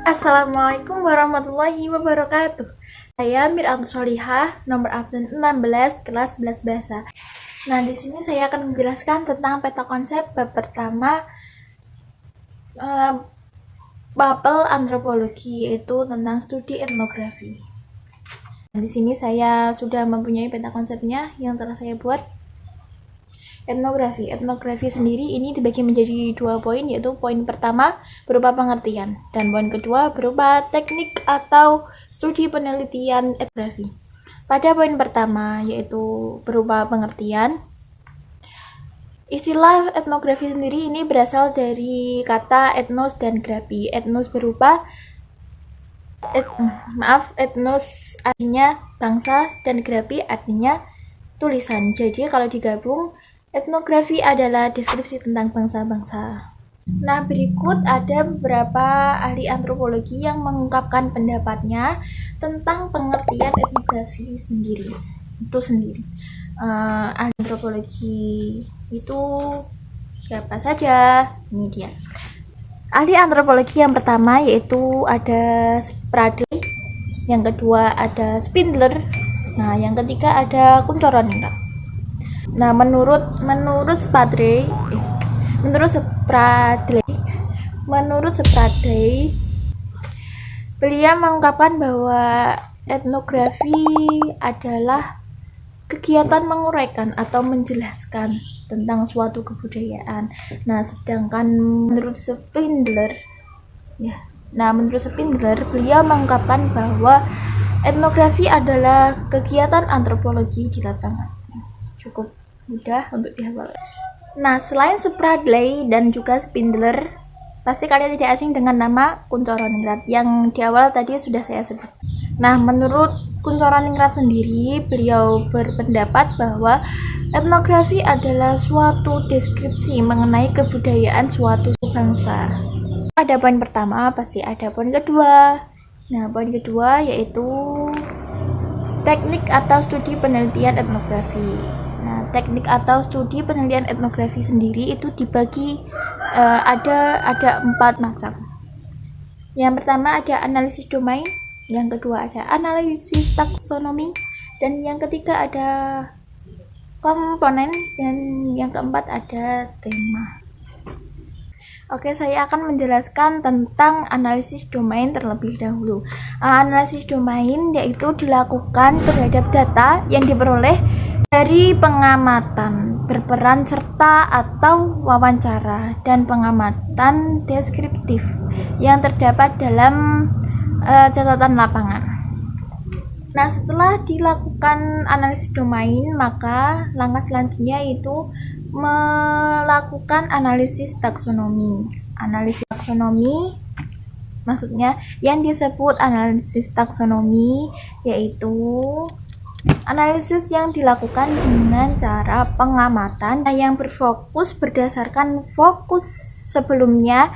Assalamualaikum warahmatullahi wabarakatuh. Saya Miranto Solihah, nomor absen 16, kelas 11 bahasa. Nah, di sini saya akan menjelaskan tentang peta konsep bab pertama, bubble antropologi, yaitu tentang studi etnografi. Di sini saya sudah mempunyai peta konsepnya yang telah saya buat. Etnografi sendiri ini dibagi menjadi 2 poin, yaitu poin pertama berupa pengertian dan poin kedua berupa teknik atau studi penelitian etnografi. Pada poin pertama, yaitu berupa pengertian, istilah etnografi sendiri ini berasal dari kata etnos dan grafi. Etnos berupa etnos artinya bangsa dan grafi artinya tulisan. Jadi kalau digabung, etnografi adalah deskripsi tentang bangsa-bangsa. Nah, berikut ada beberapa ahli antropologi yang mengungkapkan pendapatnya tentang pengertian etnografi sendiri. Ahli antropologi itu siapa saja? Ini dia. Ahli antropologi yang pertama yaitu ada Spradley, yang kedua ada Spindler, nah yang ketiga ada Kunchoronningrat. Nah, menurut Spradley, beliau mengungkapkan bahwa etnografi adalah kegiatan menguraikan atau menjelaskan tentang suatu kebudayaan. Nah, sedangkan menurut Spindler, beliau mengungkapkan bahwa etnografi adalah kegiatan antropologi di lapangan. Cukup mudah untuk dihafal. Nah, selain Spradley dan juga Spindler, pasti kalian tidak asing dengan nama Kunchoronningrat yang di awal tadi sudah saya sebut. Nah, menurut Kunchoronningrat sendiri, beliau berpendapat bahwa etnografi adalah suatu deskripsi mengenai kebudayaan suatu bangsa. Ada poin pertama, pasti ada poin kedua. Nah, poin kedua yaitu teknik atau studi penelitian etnografi. Nah, teknik atau studi penelitian etnografi sendiri itu dibagi ada 4 macam. Yang pertama ada analisis domain, yang kedua ada analisis taksonomi, dan yang ketiga ada komponen, dan yang keempat ada tema. Oke, saya akan menjelaskan tentang analisis domain terlebih dahulu. Analisis domain yaitu dilakukan terhadap data yang diperoleh dari pengamatan berperan serta atau wawancara dan pengamatan deskriptif yang terdapat dalam catatan lapangan. Nah, setelah dilakukan analisis domain, maka langkah selanjutnya yaitu melakukan analisis taksonomi. Analisis taksonomi maksudnya yang disebut analisis taksonomi yaitu analisis yang dilakukan dengan cara pengamatan yang berfokus berdasarkan fokus sebelumnya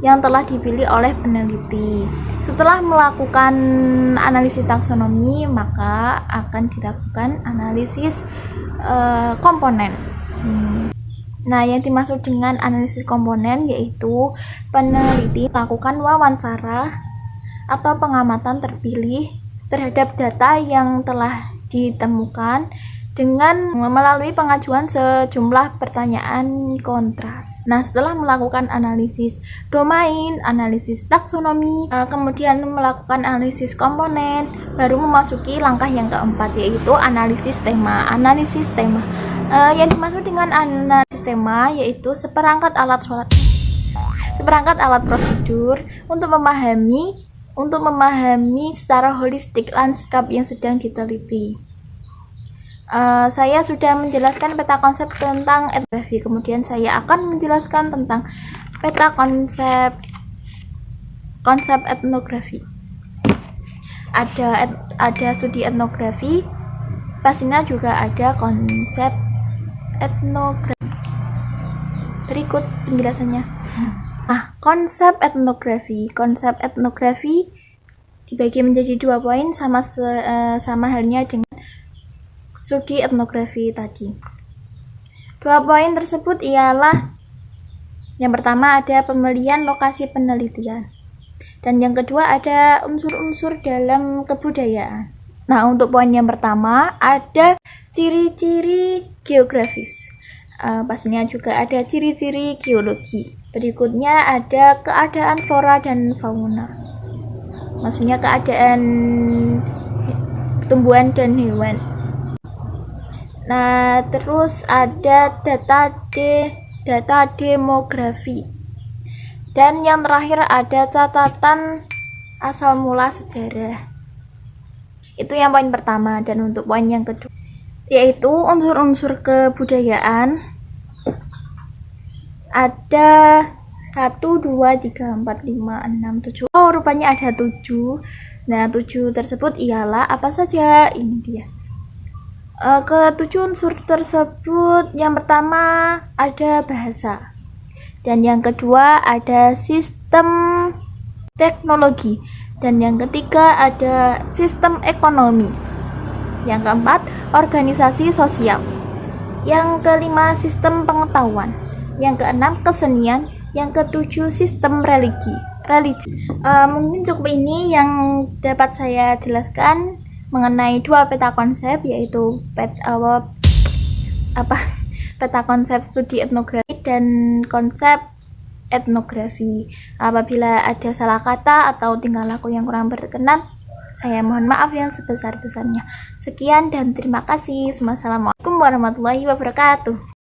yang telah dipilih oleh peneliti. Setelah melakukan analisis taksonomi, maka akan dilakukan analisis komponen. Nah, yang dimaksud dengan analisis komponen yaitu peneliti melakukan wawancara atau pengamatan terpilih terhadap data yang telah ditemukan dengan melalui pengajuan sejumlah pertanyaan kontras. Nah, setelah melakukan analisis domain, analisis taksonomi, kemudian melakukan analisis komponen, baru memasuki langkah yang keempat yaitu analisis tema. Yang dimaksud dengan analisis tema yaitu seperangkat alat prosedur untuk memahami secara holistik lanskap yang sedang diteliti. Saya sudah menjelaskan peta konsep tentang etnografi, kemudian saya akan menjelaskan tentang peta konsep etnografi. Ada studi etnografi, pastinya juga ada konsep etnografi. Berikut penjelasannya. Konsep etnografi dibagi menjadi 2 poin sama halnya dengan studi etnografi tadi. 2 poin tersebut ialah yang pertama ada pemilihan lokasi penelitian. Dan yang kedua ada unsur-unsur dalam kebudayaan. Nah, untuk poin yang pertama ada ciri-ciri geografis. Pastinya juga ada ciri-ciri geologi. Berikutnya ada keadaan flora dan fauna. Maksudnya keadaan tumbuhan dan hewan. Nah, terus ada data demografi. Dan yang terakhir ada catatan asal mula sejarah. Itu yang poin pertama. Dan untuk poin yang kedua yaitu unsur-unsur kebudayaan. Ada 1, 2, 3, 4, 5, 6, 7. Oh, rupanya ada 7. Nah, 7 tersebut ialah apa saja? Ini dia. Ketujuh unsur tersebut, yang pertama ada bahasa. Dan yang kedua ada sistem teknologi. Dan yang ketiga ada sistem ekonomi. Yang keempat, organisasi sosial. Yang kelima, sistem pengetahuan. Yang keenam, kesenian. Yang ketujuh, sistem religi. Mungkin cukup ini yang dapat saya jelaskan mengenai dua peta konsep, yaitu peta konsep studi etnografi dan konsep etnografi. Apabila ada salah kata atau tingkah laku yang kurang berkenan, saya mohon maaf yang sebesar-besarnya. Sekian dan terima kasih. Wassalamualaikum warahmatullahi wabarakatuh.